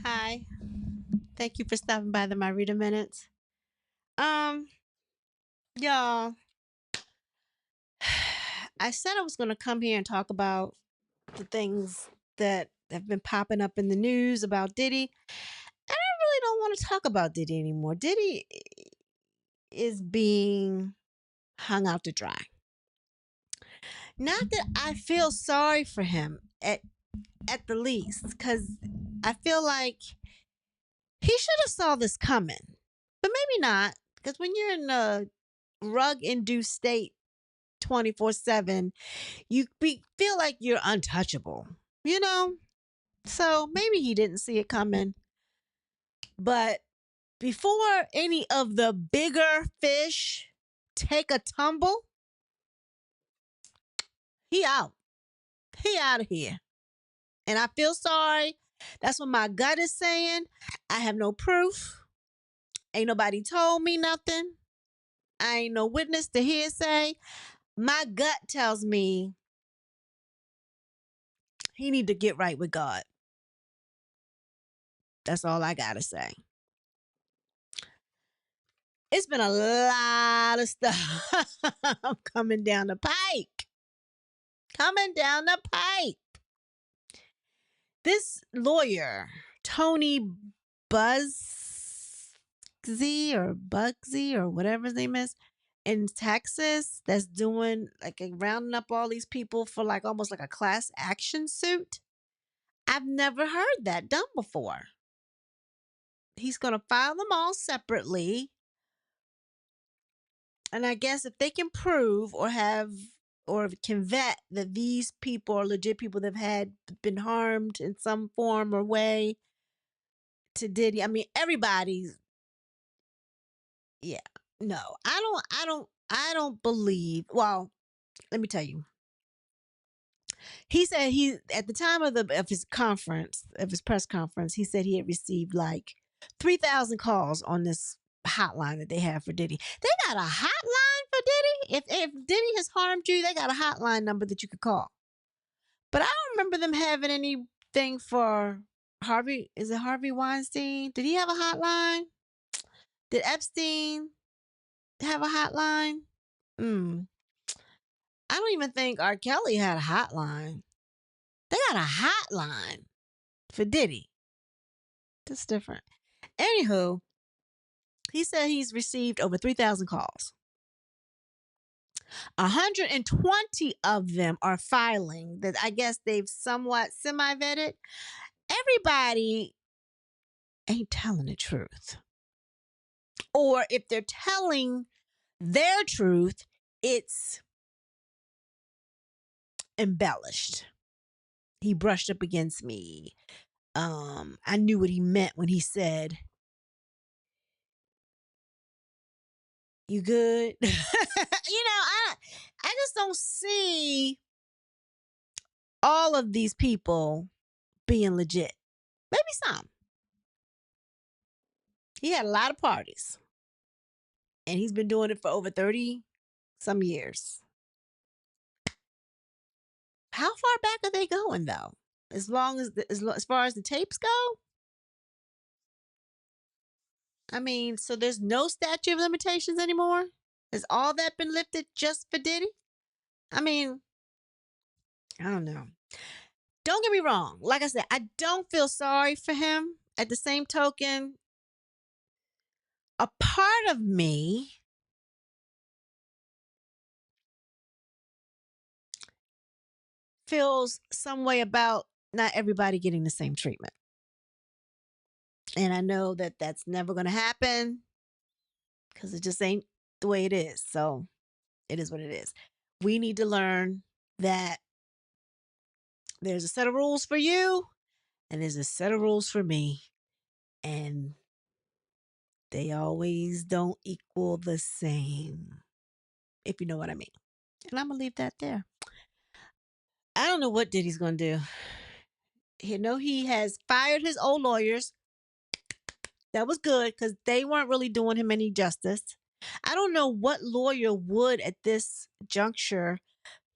Hi. Thank you for stopping by the My Reader Minutes. Um, y'all, I said I was going to come here and talk about the things that have been popping up in the news about Diddy. And I really don't want to talk about Diddy anymore. Diddy is being hung out to dry. Not that I feel sorry for him at the least, because I feel like he should have saw this coming. But maybe not, because when you're in a rug induced state 24/7, feel like you're untouchable, you know? So maybe he didn't see it coming. But before any of the bigger fish take a tumble, he out. He out of here. And I feel sorry. That's what my gut is saying. I have no proof. Ain't nobody told me nothing. I ain't no witness to hearsay. My gut tells me he need to get right with God. That's all I gotta say. It's been a lot of stuff coming down the pike. Coming down the pike. This lawyer, Tony Bugsy or whatever his name is, in Texas, that's doing like rounding up all these people for like almost like a class action suit. I've never heard that done before. He's going to file them all separately. And I guess if they can prove or can vet that these people are legit people that have been harmed in some form or way to Diddy. I mean, everybody's yeah. No, I don't believe. Well, let me tell you. He said he at the time of his conference, of his press conference, he said he had received like 3,000 calls on this hotline that they have for Diddy. They got a hotline for Diddy? If Diddy has harmed you, they got a hotline number that you could call. But I don't remember them having anything for Harvey. Is it Harvey Weinstein? Did he have a hotline? Did Epstein have a hotline? Hmm. I don't even think R. Kelly had a hotline. They got a hotline for Diddy. That's different. Anywho, he said he's received over 3,000 calls. 120 of them are filing that I guess they've somewhat semi vetted. Everybody ain't telling the truth. Or if they're telling their truth, it's embellished. He brushed up against me. I knew what he meant when he said, "You good?" I just don't see all of these people being legit. Maybe some. He had a lot of parties, and he's been doing it for over 30 some years. How far back are they going though? As long as as far as the tapes go, I mean, so there's no statute of limitations anymore? Has all that been lifted just for Diddy? I mean, I don't know. Don't get me wrong. Like I said, I don't feel sorry for him. At the same token, a part of me feels some way about not everybody getting the same treatment. And I know that that's never going to happen because it just ain't the way it is. So it is what it is. We need to learn that there's a set of rules for you and there's a set of rules for me. And they always don't equal the same, if you know what I mean. And I'm going to leave that there. I don't know what Diddy's going to do. You know, he has fired his old lawyers. That was good because they weren't really doing him any justice. I don't know what lawyer would at this juncture.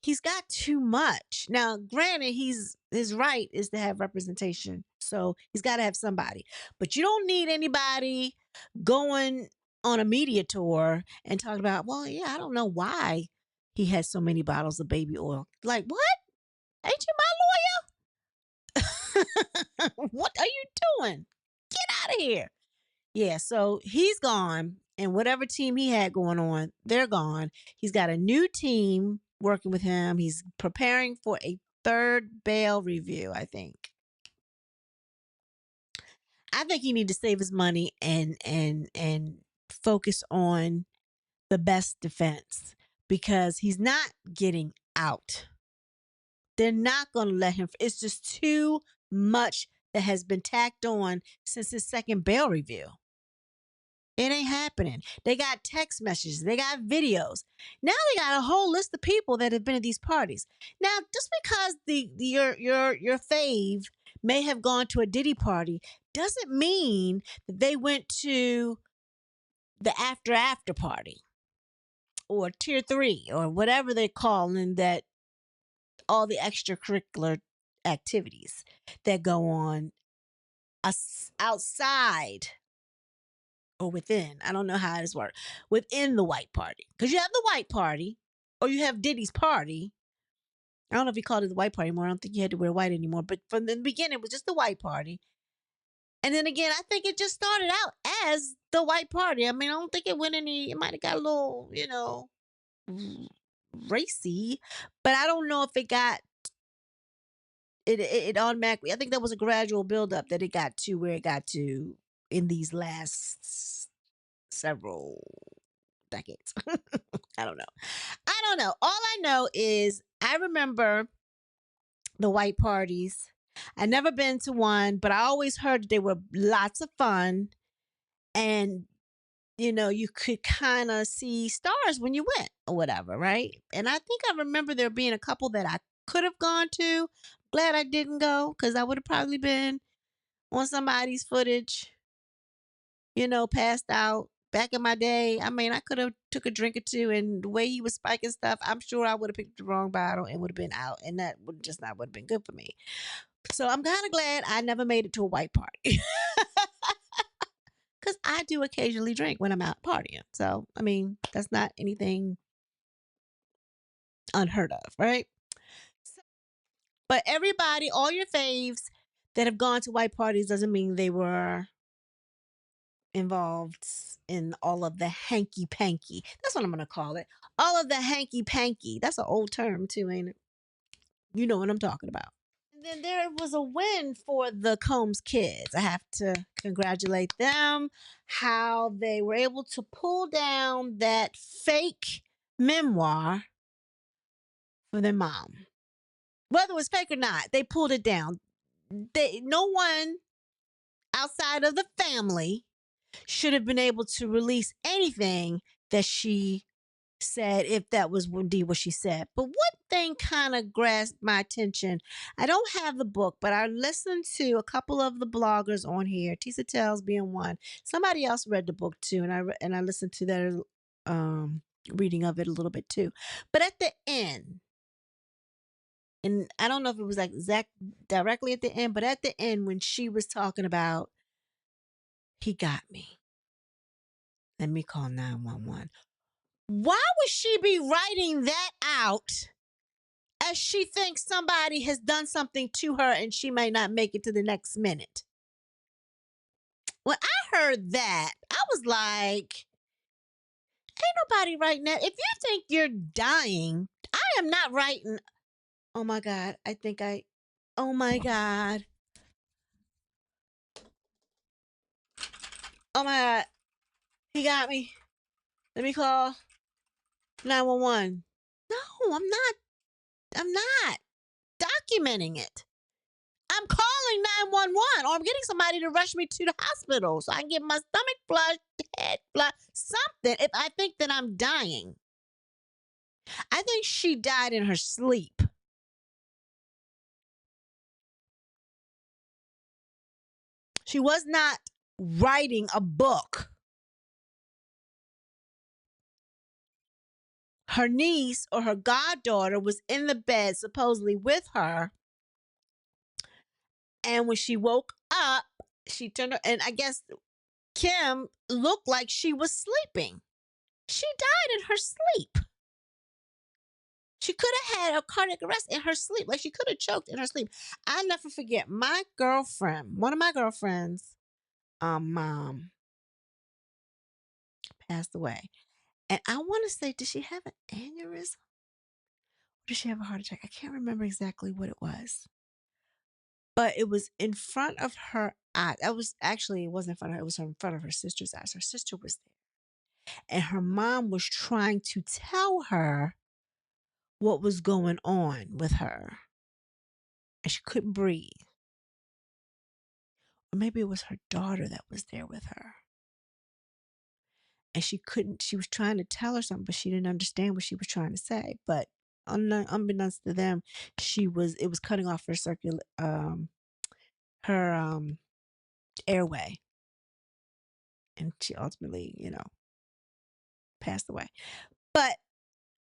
He's got too much. Now, granted, his right is to have representation So he's got to have somebody. But you don't need anybody going on a media tour and talking about, well, yeah, I don't know why he has so many bottles of baby oil. Like, what? Ain't you my lawyer? What are you doing? Get out of here. Yeah, so he's gone, and whatever team he had going on, they're gone. He's got a new team working with him. He's preparing for a third bail review, I think. I think he need to save his money and focus on the best defense because he's not getting out. They're not going to let him. It's just too much that has been tacked on since his second bail review. It ain't happening. They got text messages. They got videos. Now they got a whole list of people that have been at these parties. Now, just because your fave may have gone to a Diddy party doesn't mean that they went to the after party or tier 3 or whatever they're calling that, all the extracurricular activities that go on outside or within. I don't know how this works. Within the white party. Because you have the white party or you have Diddy's party. I don't know if he called it the white party anymore. I don't think you had to wear white anymore. But from the beginning, it was just the white party. And then again, I think it just started out as the white party. I mean, I don't think it went any, it might have got a little, racy. But I don't know if it got, it automatically, I think that was a gradual buildup that it got to where it got to in these last several decades. I don't know. I don't know. All I know is I remember the white parties. I never been to one, but I always heard that they were lots of fun and you could kind of see stars when you went or whatever, right? And I think I remember there being a couple that I could have gone to. Glad I didn't go because I would have probably been on somebody's footage, passed out. Back in my day, I mean, I could have took a drink or two, and the way he was spiking stuff, I'm sure I would have picked the wrong bottle and would have been out, and that would just not would have been good for me. So I'm kind of glad I never made it to a white party, because I do occasionally drink when I'm out partying. So I mean, that's not anything unheard of, right? But everybody, all your faves that have gone to white parties doesn't mean they were involved in all of the hanky panky. That's what I'm gonna call it. All of the hanky panky. That's an old term too, ain't it? You know what I'm talking about. And then there was a win for the Combs kids. I have to congratulate them. How they were able to pull down that fake memoir for their mom. Whether it was fake or not, they pulled it down. No one outside of the family should have been able to release anything that she said if that was indeed what she said. But one thing kind of grasped my attention. I don't have the book, but I listened to a couple of the bloggers on here, Tisa Tells being one. Somebody else read the book too, and I listened to their reading of it a little bit too. But at the end, and I don't know if it was like exact directly at the end, but at the end when she was talking about he got me. Let me call 911. Why would she be writing that out as she thinks somebody has done something to her and she may not make it to the next minute? When I heard that, I was like, ain't nobody writing that. If you think you're dying, I am not writing. Oh my God. Oh my God. Oh my God. He got me. Let me call 911. No, I'm not documenting it. I'm calling 911 or I'm getting somebody to rush me to the hospital so I can get my stomach flushed, head flushed, something if I think that I'm dying. I think she died in her sleep. She was not writing a book. Her niece or her goddaughter was in the bed supposedly with her And when she woke up, she turned and I guess Kim looked like she was sleeping. She died in her sleep. She could have had a cardiac arrest in her sleep. Like she could have choked in her sleep. I'll never forget my girlfriend, one of my girlfriends, mom passed away. And I want to say, did she have an aneurysm? Or did she have a heart attack? I can't remember exactly what it was. But it was in front of her eye. That was actually, it wasn't in front of her, it was in front of her sister's eyes. Her sister was there. And her mom was trying to tell her what was going on with her. And she couldn't breathe. Or maybe it was her daughter that was there with her. And she couldn't, she was trying to tell her something, but she didn't understand what she was trying to say. But unbeknownst to them, it was cutting off her her airway. And she ultimately, passed away. But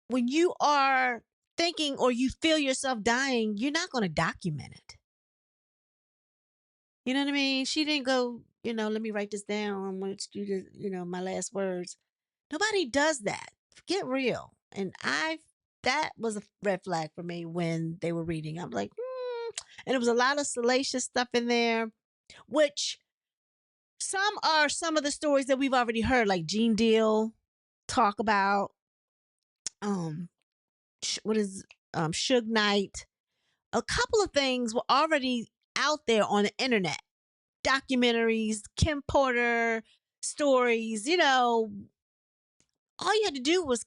when you are thinking or you feel yourself dying, you're not going to document it. You know what I mean? She didn't go, let me write this down. I want you to, my last words. Nobody does that. Get real. And that was a red flag for me when they were reading. I'm like, and it was a lot of salacious stuff in there, which some of the stories that we've already heard, like Gene Deal talk about, what is Suge Knight. A couple of things were already out there on the internet. Documentaries, Kim Porter stories, all you had to do was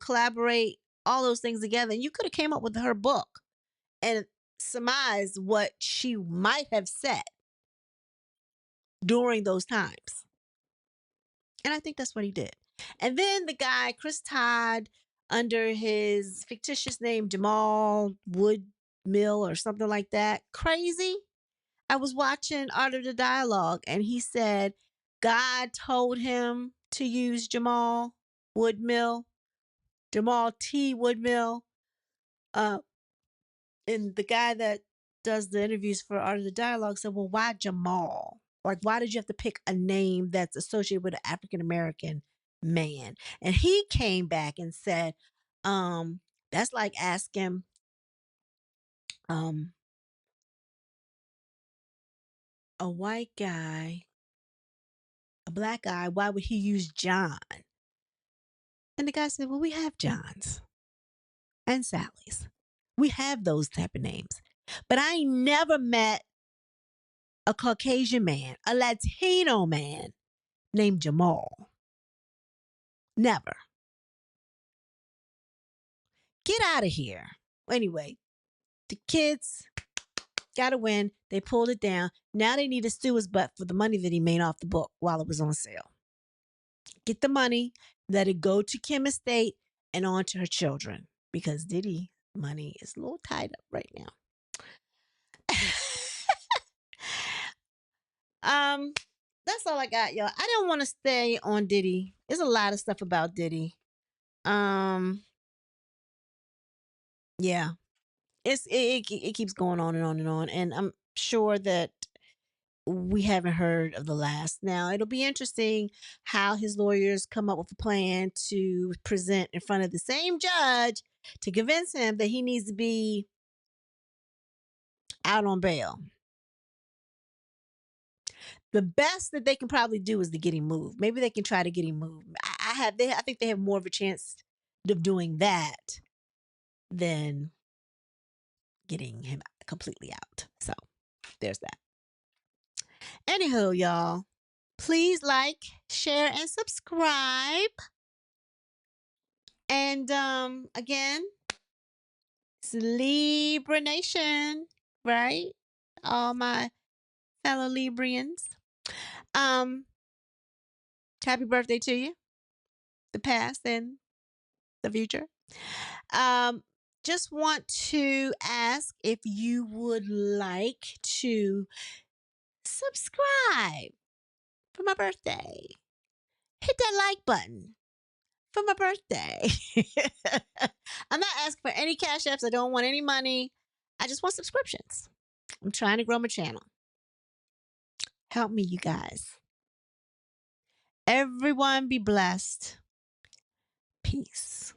collaborate all those things together and you could have came up with her book and surmised what she might have said during those times. And I think that's what he did. And then the guy, Chris Todd, under his fictitious name, Jamal Woodmill or something like that. Crazy. I was watching Art of the Dialogue and he said God told him to use Woodmill, Jamal T. Woodmill. Uh, and the guy that does the interviews for Art of the Dialogue said, well, why Jamal? Like, why did you have to pick a name that's associated with an African American man? And he came back and said, that's like asking um a white guy, a black guy, why would he use John? And the guy said, well, we have Johns and Sallys. We have those type of names. But I ain't never met a Caucasian man, a Latino man named Jamal. Never. Get out of here. Anyway, the kids got to win. They pulled it down. Now they need to sue his butt for the money that he made off the book while it was on sale. Get the money, let it go to Kim Estate and on to her children because Diddy money is a little tied up right now. That's all I got, y'all. I don't want to stay on Diddy. There's a lot of stuff about Diddy. Yeah, it keeps going on and on and on, and I'm sure that we haven't heard of the last. Now it'll be interesting how his lawyers come up with a plan to present in front of the same judge to convince him that he needs to be out on bail. The best that they can probably do is to get him moved. Maybe they can try to get him moved. I think they have more of a chance of doing that than getting him completely out. So there's that. Anywho, y'all, please like, share, and subscribe. And again, it's Libra Nation, right? All my fellow Librians. Happy birthday to you, the past and the future. Um, just want to ask if you would like to subscribe for my birthday. Hit that like button for my birthday. I'm not asking for any cash apps. I don't want any money. I just want subscriptions. I'm trying to grow my channel. Help me, you guys. Everyone be blessed. Peace.